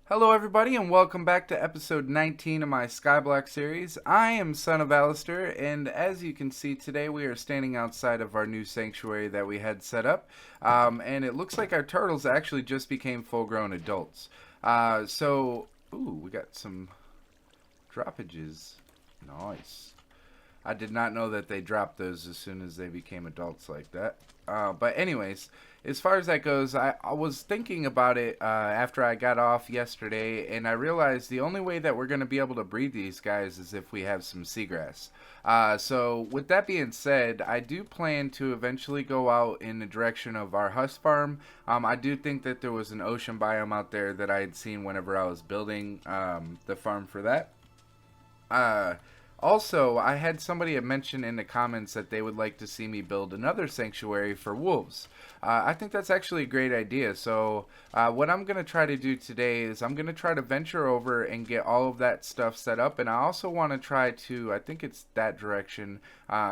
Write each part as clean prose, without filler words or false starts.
Hello, everybody, and welcome back to episode 19 of my Skyblock series. I am Son of Alistair, and as you can see today, we are standing outside of our new sanctuary that we had set up, and it looks like our turtles actually just became full-grown adults. Ooh, we got some droppages. Nice. I did not know that they dropped those as soon as they became adults like that. But anyways, as far as that goes, I was thinking about it after I got off yesterday, and I realized the only way that we're going to be able to breed these guys is if we have some seagrass. So with that being said, I do plan to eventually go out in the direction of our husk farm. I do think that there was an ocean biome out there that I had seen whenever I was building the farm for that. Also, I had somebody mention in the comments that they would like to see me build another sanctuary for wolves. I think that's actually a great idea. So, what I'm going to try to do today is I'm going to try to venture over and get all of that stuff set up. And I also want to try to, I think it's that direction.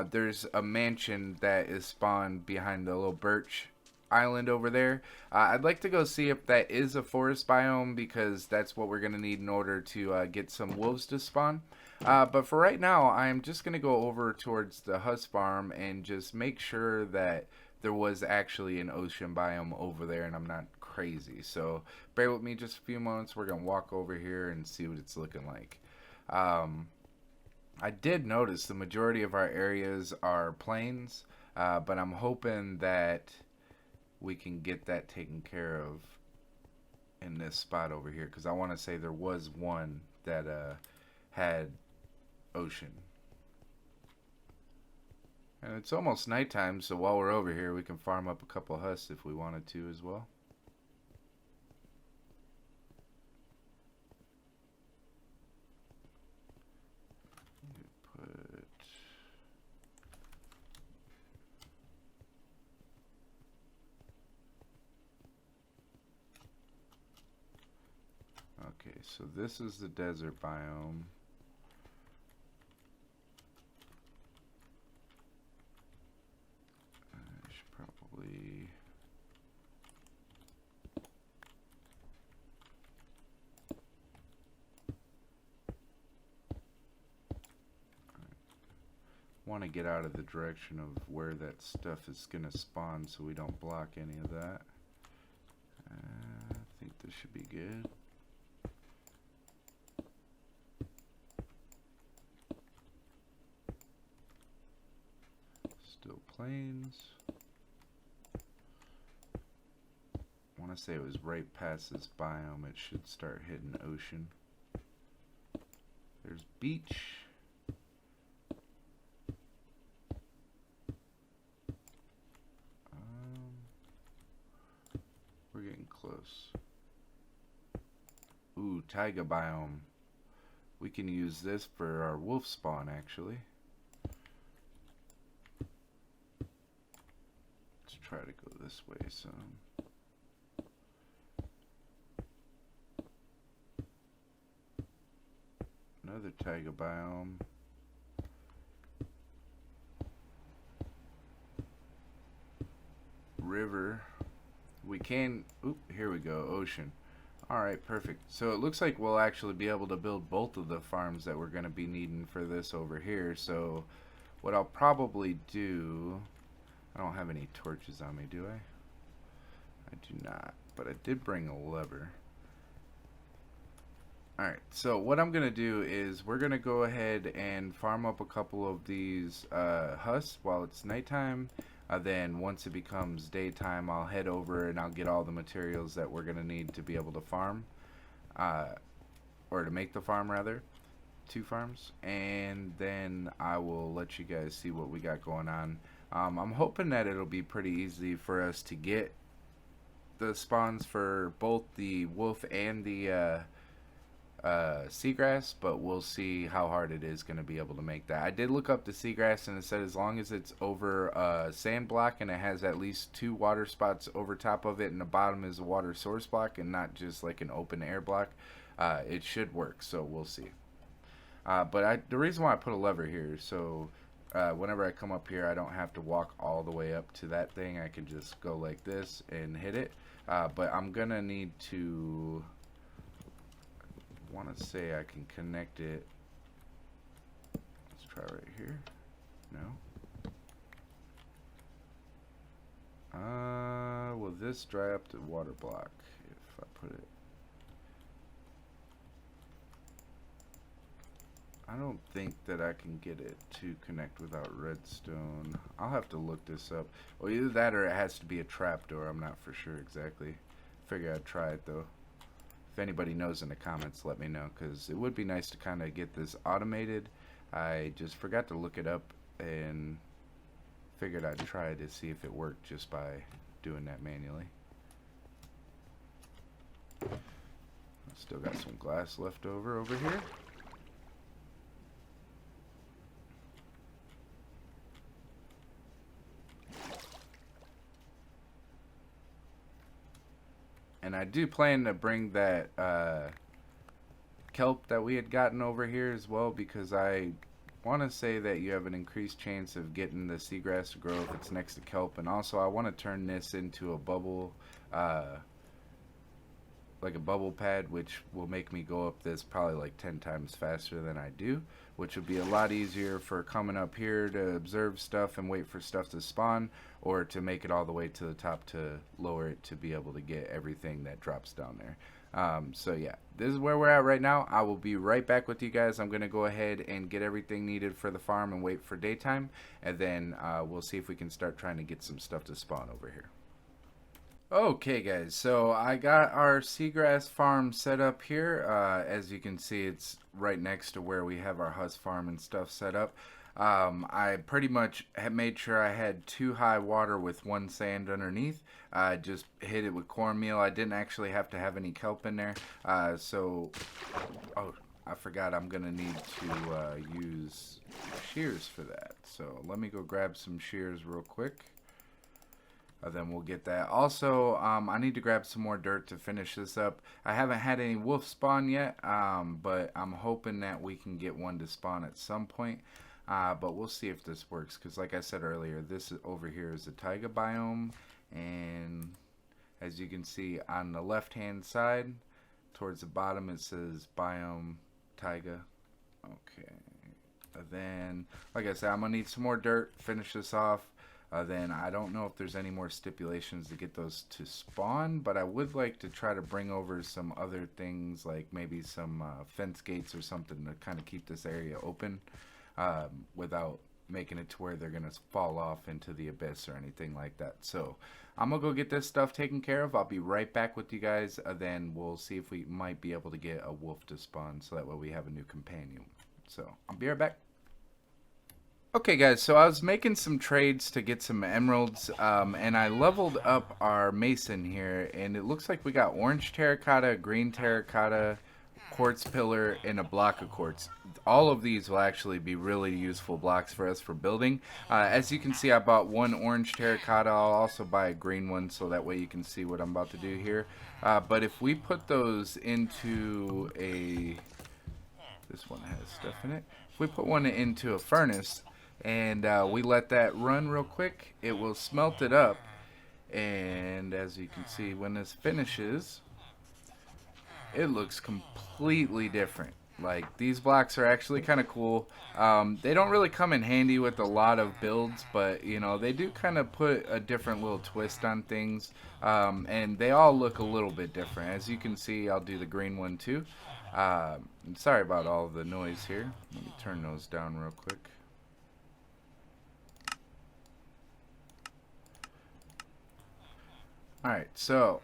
There's a mansion that is spawned behind the little birch island over there. I'd like to go see if that is a forest biome because that's what we're going to need in order to get some wolves to spawn. But for right now, I'm just going to go over towards the husk farm and just make sure that there was actually an ocean biome over there and I'm not crazy. So bear with me just a few moments. We're going to walk over here and see what it's looking like. I did notice the majority of our areas are plains, but I'm hoping that we can get that taken care of in this spot over here because I want to say there was one that had ocean. And it's almost nighttime, so while we're over here we can farm up a couple husks if we wanted to as well. Okay, so this is the desert biome. I should probably... want to get out of the direction of where that stuff is going to spawn so we don't block any of that. I think this should be good. Still plains. I want to say it was right past this biome. It should start hitting ocean. There's beach. We're getting close. Ooh, taiga biome. We can use this for our wolf spawn actually. Try to go this way some. Another taiga biome. River. We can, oop, here we go, ocean. Alright, perfect. So it looks like we'll actually be able to build both of the farms that we're going to be needing for this over here. So what I'll probably do... I don't have any torches on me, do I? I do not, but I did bring a lever. Alright, so what I'm going to do is we're going to go ahead and farm up a couple of these husks while it's nighttime. Then once it becomes daytime, I'll head over and I'll get all the materials that we're going to need to be able to farm. Or to make the farm, rather. 2 farms. And then I will let you guys see what we got going on. I'm hoping that it'll be pretty easy for us to get the spawns for both the wolf and the seagrass, but we'll see how hard it is going to be able to make that. I did look up the seagrass and it said as long as it's over a sand block and it has at least 2 water spots over top of it and the bottom is a water source block and not just like an open air block, it should work, so we'll see. But the reason why I put a lever here is so whenever I come up here I don't have to walk all the way up to that thing. I can just go like this and hit it. But I'm gonna need to to say I can connect it. Let's try right here. No. Will this dry up the water block if I put it? I don't think that I can get it to connect without redstone. I'll have to look this up. Well, either that or it has to be a trapdoor. I'm not for sure exactly. Figure I'd try it though. If anybody knows in the comments, let me know, because it would be nice to kind of get this automated. I just forgot to look it up and figured I'd try to see if it worked just by doing that manually. Still got some glass left over here. And I do plan to bring that kelp that we had gotten over here as well, because I want to say that you have an increased chance of getting the seagrass to grow if it's next to kelp. And also I want to turn this into a bubble, like a bubble pad, which will make me go up this probably like 10 times faster than I do, which would be a lot easier for coming up here to observe stuff and wait for stuff to spawn, or to make it all the way to the top to lower it to be able to get everything that drops down there. So yeah, this is where we're at right now. I will be right back with you guys. I'm gonna go ahead and get everything needed for the farm and wait for daytime, and then we'll see if we can start trying to get some stuff to spawn over here. Okay guys, so I got our Seagrass Farm set up here. As you can see, it's right next to where we have our Husk Farm and stuff set up. I pretty much had made sure I had 2 high water with 1 sand underneath. I just hit it with cornmeal. I didn't actually have to have any kelp in there. Oh, I forgot I'm gonna need to use shears for that. So let me go grab some shears real quick. Then we'll get that. Also, I need to grab some more dirt to finish this up. I haven't had any wolf spawn yet, but I'm hoping that we can get one to spawn at some point. But we'll see if this works, because like I said earlier, this over here is a taiga biome, and as you can see on the left hand side towards the bottom it says biome taiga. Okay, and then like I said, I'm gonna need some more dirt, finish this off. Then I don't know if there's any more stipulations to get those to spawn, but I would like to try to bring over some other things, like maybe some fence gates or something to kind of keep this area open without making it to where they're gonna fall off into the abyss or anything like that. So I'm gonna go get this stuff taken care of. I'll be right back with you guys. Then we'll see if we might be able to get a wolf to spawn, so that way we have a new companion. So I'll be right back. Okay guys, so I was making some trades to get some emeralds, and I leveled up our mason here, and it looks like we got orange terracotta, green terracotta, quartz pillar, and a block of quartz. All of these will actually be really useful blocks for us for building. As you can see, I bought 1 orange terracotta. I'll also buy a green one, so that way you can see what I'm about to do here. But if we put those into this one has stuff in it. If we put one into a furnace, and we let that run real quick, it will smelt it up, and as you can see, when this finishes, it looks completely different. Like, these blocks are actually kind of cool. They don't really come in handy with a lot of builds, but you know, they do kind of put a different little twist on things, and they all look a little bit different. As you can see, I'll do the green one too. Sorry about all the noise here. Let me turn those down real quick. Alright, so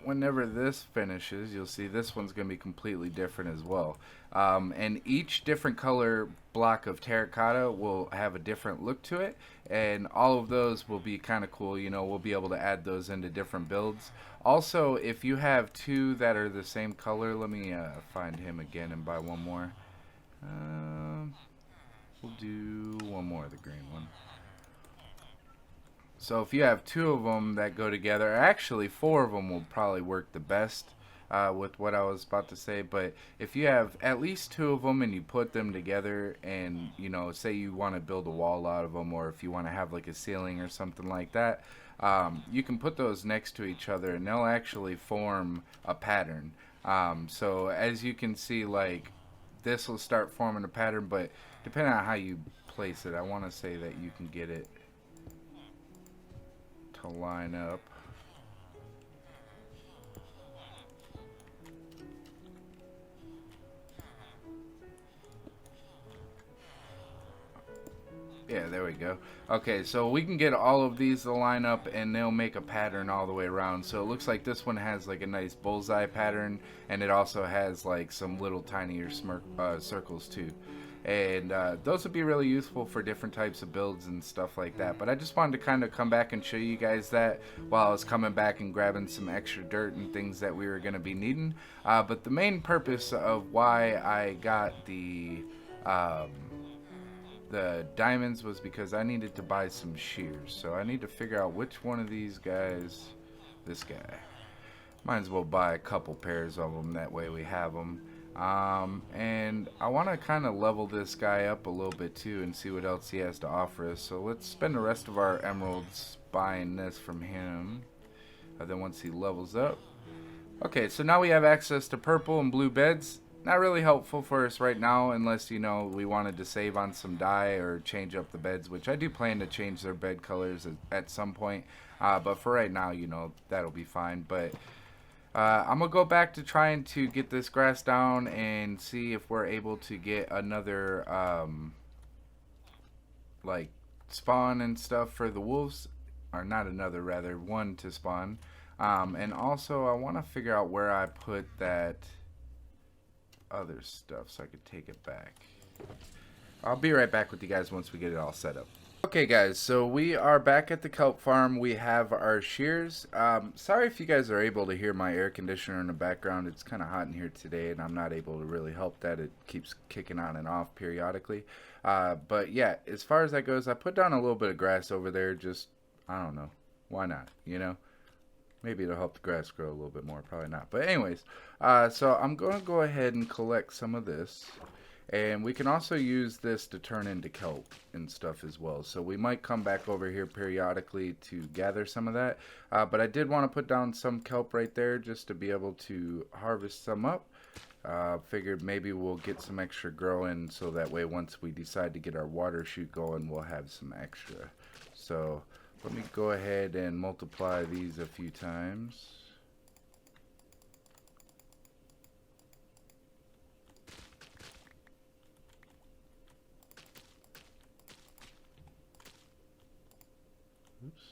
whenever this finishes, you'll see this one's going to be completely different as well. And each different color block of terracotta will have a different look to it, and all of those will be kind of cool. You know, we'll be able to add those into different builds. Also, if you have 2 that are the same color, let me find him again and buy 1 more. We'll do 1 more of the green one. So if you have 2 of them that go together, actually 4 of them will probably work the best with what I was about to say. But if you have at least 2 of them and you put them together, and you know, say you want to build a wall out of them, or if you want to have like a ceiling or something like that, you can put those next to each other and they'll actually form a pattern. So as you can see, like, this will start forming a pattern, but depending on how you place it, I want to say that you can get it to line up. Yeah, there we go. Okay, so we can get all of these to line up and they'll make a pattern all the way around. So it looks like this one has like a nice bullseye pattern, and it also has like some little tinier circles too. And those would be really useful for different types of builds and stuff like that. But I just wanted to kind of come back and show you guys that while I was coming back and grabbing some extra dirt and things that we were going to be needing. But the main purpose of why I got the diamonds was because I needed to buy some shears. So I need to figure out which one of these guys, this guy. Might as well buy a couple pairs of them, that way we have them. And I want to kind of level this guy up a little bit too and see what else he has to offer us. So let's spend the rest of our emeralds buying this from him. Then once he levels up. Okay, so now we have access to purple and blue beds. Not really helpful for us right now unless, you know, we wanted to save on some dye or change up the beds, which I do plan to change their bed colors at some point. But for right now, you know, that'll be fine. But I'm going to go back to trying to get this grass down and see if we're able to get another, like, spawn and stuff for the wolves. Or not another, rather, one to spawn. And also, I want to figure out where I put that other stuff so I could take it back. I'll be right back with you guys once we get it all set up. Okay guys, so we are back at the kelp farm. We have our shears. Sorry if you guys are able to hear my air conditioner in the background. It's kind of hot in here today and I'm not able to really help that. It keeps kicking on and off periodically. But yeah, as far as that goes, I put down a little bit of grass over there. Just, I don't know, why not, you know? Maybe it'll help the grass grow a little bit more. Probably not. But anyways, so I'm going to go ahead and collect some of this. And we can also use this to turn into kelp and stuff as well. So we might come back over here periodically to gather some of that. But I did want to put down some kelp right there just to be able to harvest some up. Figured maybe we'll get some extra growing so that way once we decide to get our water chute going, we'll have some extra. So let me go ahead and multiply these a few times. Oops.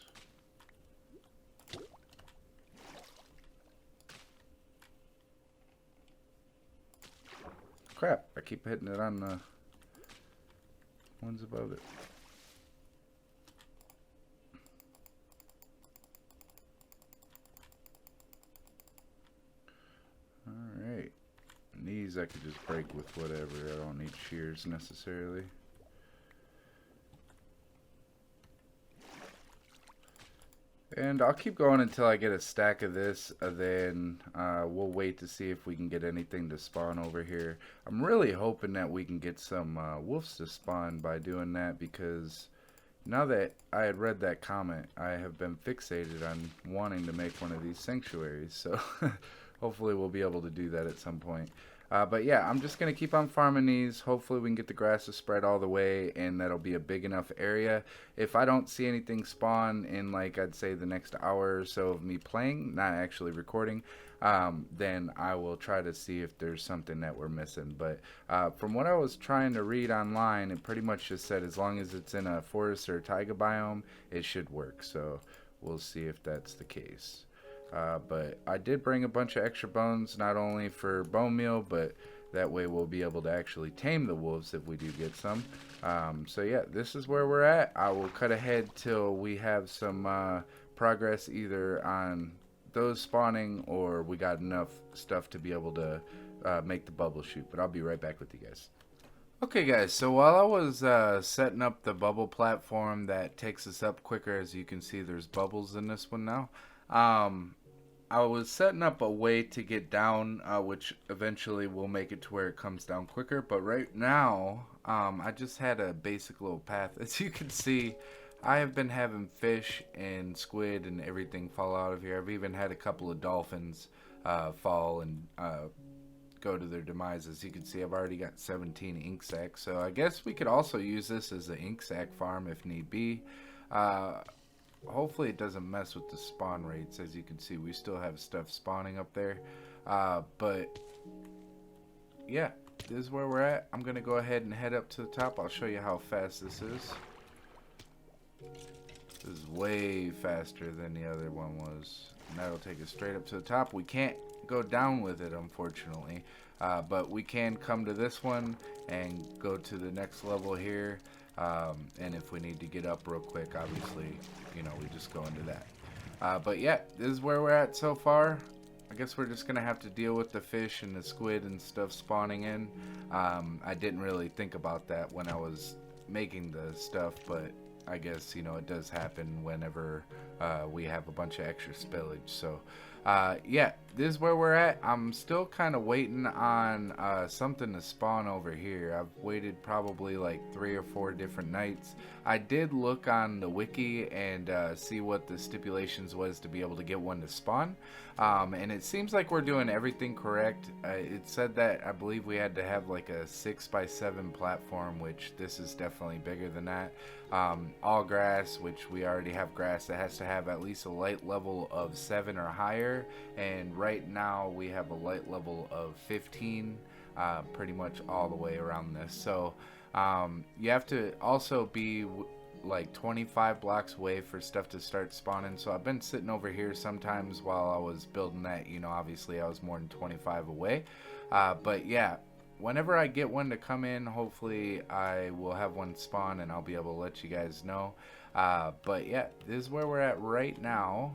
Crap, I keep hitting it on the ones above it. Alright, and these I could just break with whatever. I don't need shears necessarily. And I'll keep going until I get a stack of this, then we'll wait to see if we can get anything to spawn over here. I'm really hoping that we can get some wolves to spawn by doing that, because now that I had read that comment, I have been fixated on wanting to make one of these sanctuaries. So hopefully we'll be able to do that at some point. But yeah, I'm just going to keep on farming these. Hopefully we can get the grass to spread all the way, and that'll be a big enough area. If I don't see anything spawn in, like, I'd say the next hour or so of me playing, not actually recording, then I will try to see if there's something that we're missing. But from what I was trying to read online, it pretty much just said as long as it's in a forest or taiga biome, it should work. So we'll see if that's the case. But I did bring a bunch of extra bones, not only for bone meal, but that way we'll be able to actually tame the wolves if we do get some. So yeah, this is where we're at. I will cut ahead till we have some progress either on those spawning or we got enough stuff to be able to make the bubble chute. But I'll be right back with you guys. Okay guys, so while I was setting up the bubble platform that takes us up quicker, as you can see there's bubbles in this one now. I was setting up a way to get down, which eventually will make it to where it comes down quicker. But right now, I just had a basic little path. As you can see, I have been having fish and squid and everything fall out of here. I've even had a couple of dolphins fall and go to their demise. As you can see, I've already got 17 ink sacs, so I guess we could also use this as an ink sac farm if need be. Hopefully it doesn't mess with the spawn rates. As you can see, we still have stuff spawning up there, but yeah, this is where we're at. I'm gonna go ahead and head up to the top. I'll show you how fast this is. This is way faster than the other one was, and that'll take us straight up to the top. We can't go down with it, unfortunately, but we can come to this one and go to the next level here, and if we need to get up real quick, obviously, you know, we just go into that. But yeah, this is where we're at so far. I guess we're just gonna have to deal with the fish and the squid and stuff spawning in. I didn't really think about that when I was making the stuff, but I guess, you know, it does happen whenever we have a bunch of extra spillage. So yeah, this is where we're at. I'm still kind of waiting on something to spawn over here. I've waited probably like 3 or 4 different nights. I did look on the wiki and see what the stipulations was to be able to get one to spawn, and it seems like we're doing everything correct. It said that I believe we had to have like a 6x7 platform, which this is definitely bigger than that. All grass, which we already have grass that has to have at least a light level of 7 or higher, and right now we have a light level of 15, pretty much all the way around this. So you have to also be like 25 blocks away for stuff to start spawning. So I've been sitting over here sometimes while I was building that. You know, obviously I was more than 25 away, but yeah, whenever I get one to come in, hopefully I will have one spawn and I'll be able to let you guys know. But yeah, this is where we're at right now.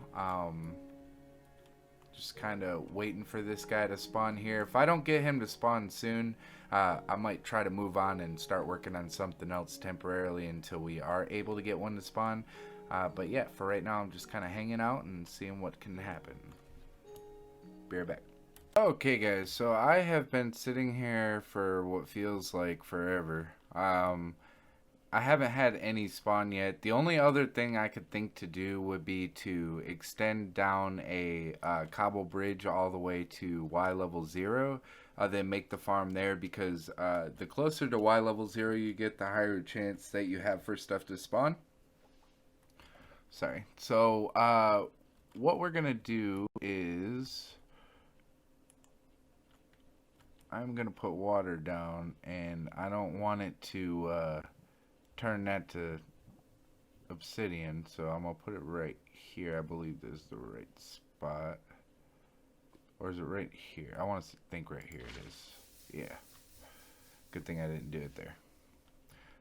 Just kind of waiting for this guy to spawn here. If I don't get him to spawn soon, I might try to move on and start working on something else temporarily until we are able to get one to spawn. But yeah, for right now I'm just kind of hanging out and seeing what can happen. Be right back. Okay guys, so I have been sitting here for what feels like forever. I haven't had any spawn yet. The only other thing I could think to do would be to extend down a cobble bridge all the way to Y level 0, then make the farm there, because the closer to Y level 0 you get, the higher chance that you have for stuff to spawn. Sorry. So what we're gonna do is I'm gonna put water down, and I don't want it to turn that to obsidian, so I'm gonna put it right here. I believe this is the right spot, or is it right here? I want to think right here it is. Yeah, good thing I didn't do it there.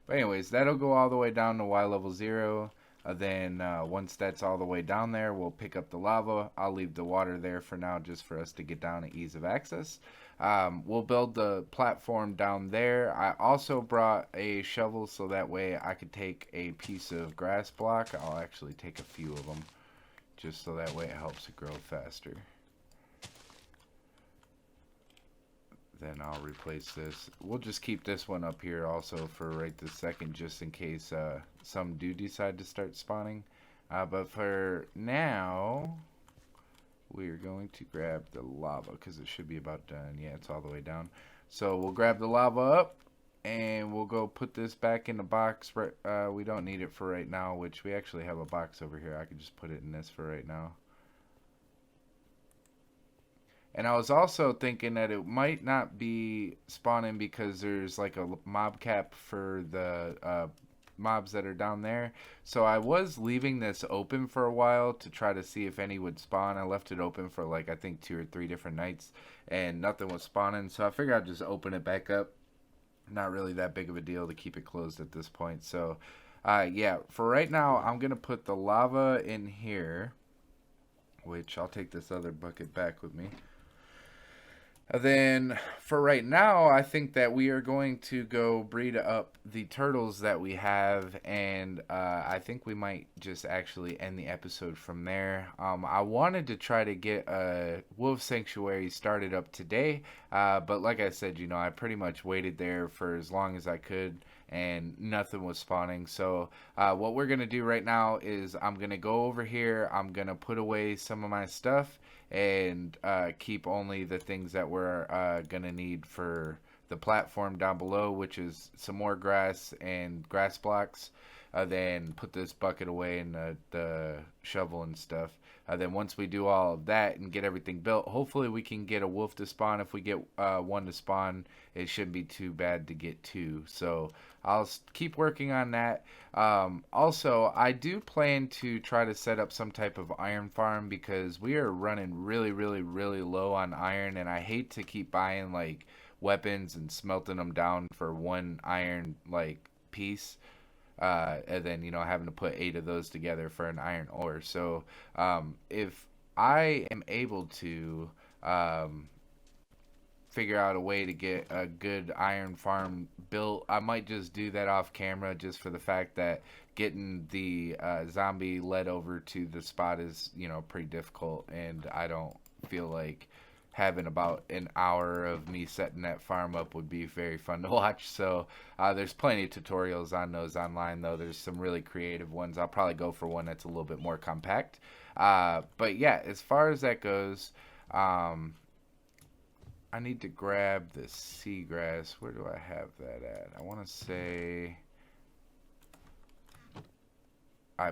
But anyways, that'll go all the way down to Y level 0. Then once that's all the way down there, we'll pick up the lava. I'll leave the water there for now, just for us to get down at ease of access. We'll build the platform down there. I also brought a shovel so that way I could take a piece of grass block. I'll actually take a few of them, just so that way it helps it grow faster. Then I'll replace this. We'll just keep this one up here also for right this second, just in case some do decide to start spawning. But for now, we're going to grab the lava, because it should be about done. Yeah, it's all the way down. So we'll grab the lava up, and we'll go put this back in the box. We don't need it for right now, which we actually have a box over here. I could just put it in this for right now. And I was also thinking that it might not be spawning because there's like a mob cap for the mobs that are down there. So I was leaving this open for a while to try to see if any would spawn. I left it open for like, I think 2 or 3 different nights, and nothing was spawning. So I figured I'd just open it back up. Not really that big of a deal to keep it closed at this point. So yeah, for right now, I'm going to put the lava in here, which I'll take this other bucket back with me. Then for right now, I think that we are going to go breed up the turtles that we have, and I think we might just actually end the episode from there. I wanted to try to get a wolf sanctuary started up today, but like I said, you know, I pretty much waited there for as long as I could, and nothing was spawning. So what we're going to do right now is I'm going to go over here. I'm going to put away some of my stuff and keep only the things that we're going to need for the platform down below, which is some more grass and grass blocks. Then put this bucket away and the shovel and stuff. Then once we do all of that and get everything built, hopefully we can get a wolf to spawn. If we get one to spawn, it shouldn't be too bad to get two. So I'll keep working on that. Also, I do plan to try to set up some type of iron farm because we are running really, really, really low on iron, and I hate to keep buying like weapons and smelting them down for one iron like piece. And then having to put 8 of those together for an iron ore. So if I am able to figure out a way to get a good iron farm built, I might just do that off camera, just for the fact that getting the zombie led over to the spot is pretty difficult, and I don't feel like having about an hour of me setting that farm up would be very fun to watch. So there's plenty of tutorials on those online, though. There's some really creative ones. I'll probably go for one that's a little bit more compact. But yeah, as far as that goes, I need to grab the seagrass. Where do I have that at? I want to say I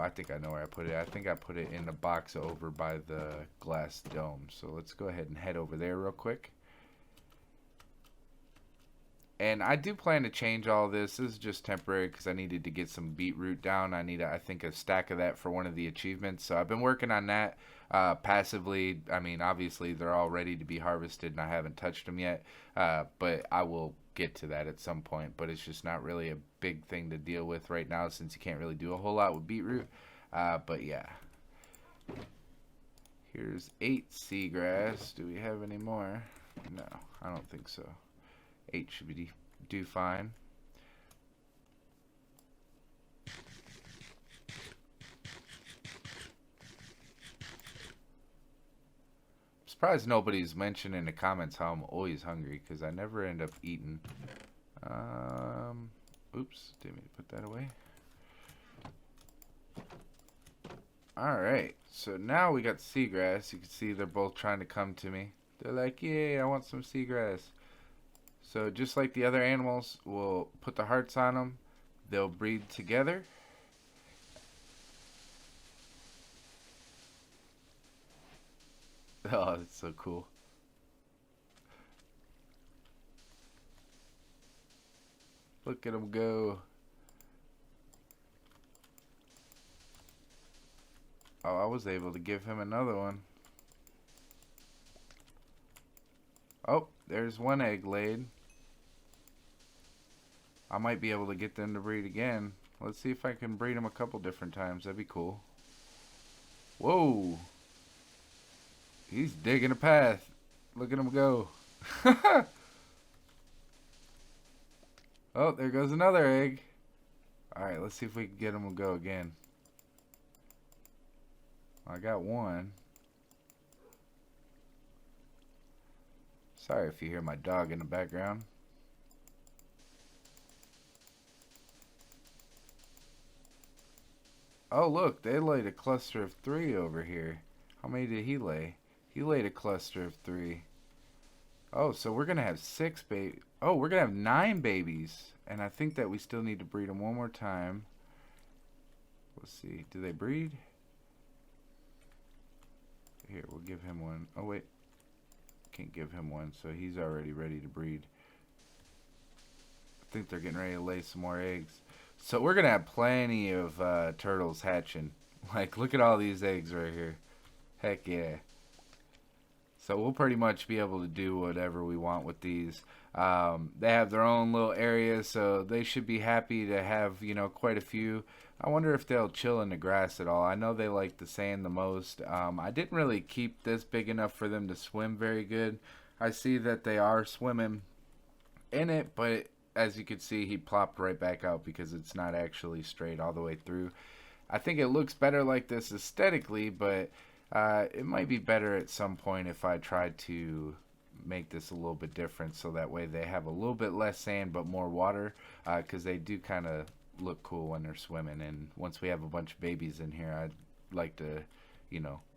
think I know where I put it. I think I put it in the box over by the glass dome. So let's go ahead and head over there real quick. And I do plan to change all this. This is just temporary because I needed to get some beetroot down. I need, I think, a stack of that for one of the achievements. So I've been working on that passively. I mean, obviously, they're all ready to be harvested, and I haven't touched them yet. But I will get to that at some point, but it's just not really a big thing to deal with right now since you can't really do a whole lot with beetroot. But yeah, here's 8 seagrass. Do we have any more? No, I don't think so. 8 should be do fine. Surprised nobody's mentioned in the comments how I'm always hungry, because I never end up eating. Oops, didn't mean to put that away. Alright, so now we got seagrass. You can see they're both trying to come to me. They're like, yay, I want some seagrass. So just like the other animals, we'll put the hearts on them. They'll breed together. Oh, that's so cool. Look at them go. Oh, I was able to give him another one. Oh, there's one egg laid. I might be able to get them to breed again. Let's see if I can breed them a couple different times. That'd be cool. Whoa. He's digging a path. Look at him go. Oh, there goes another egg. Alright, let's see if we can get him to go again. I got one. Sorry if you hear my dog in the background. Oh, look, they laid a cluster of 3 over here. How many did he lay? He laid a cluster of 3. Oh, so we're going to have 6 babies. Oh, we're going to have 9 babies. And I think that we still need to breed them one more time. Let's see. Do they breed? Here, we'll give him one. Oh, wait. Can't give him one, so he's already ready to breed. I think they're getting ready to lay some more eggs. So we're going to have plenty of turtles hatching. Like, look at all these eggs right here. Heck yeah. So we'll pretty much be able to do whatever we want with these. They have their own little area, so they should be happy to have, quite a few. I wonder if they'll chill in the grass at all. I know they like the sand the most. I didn't really keep this big enough for them to swim very good. I see that they are swimming in it, but as you can see, he plopped right back out because it's not actually straight all the way through. I think it looks better like this aesthetically, but it might be better at some point if I tried to make this a little bit different, so that way they have a little bit less sand but more water, because they do kind of look cool when they're swimming. And once we have a bunch of babies in here, I'd like to,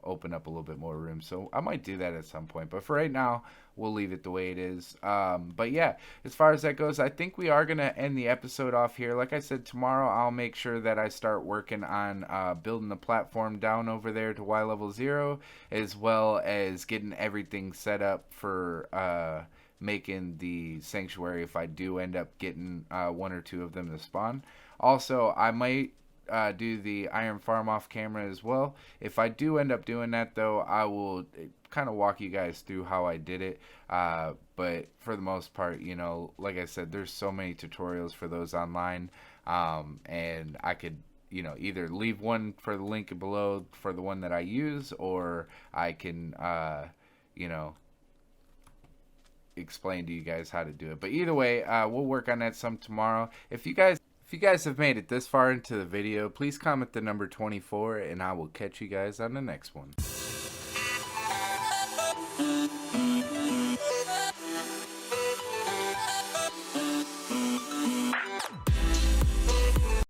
open up a little bit more room. So I might do that at some point, but for right now, we'll leave it the way it is. But yeah, as far as that goes, I think we are going to end the episode off here. Like I said, tomorrow I'll make sure that I start working on building the platform down over there to Y level 0, as well as getting everything set up for making the sanctuary if I do end up getting one or two of them to spawn. Also, I might do the iron farm off camera as well. If I do end up doing that, though, I will kind of walk you guys through how I did it. But for the most part, like I said, there's so many tutorials for those online, and I could either leave one for the link below for the one that I use, or I can explain to you guys how to do it. But either way, we'll work on that some tomorrow. If you guys have made it this far into the video, please comment the number 24, and I will catch you guys on the next one.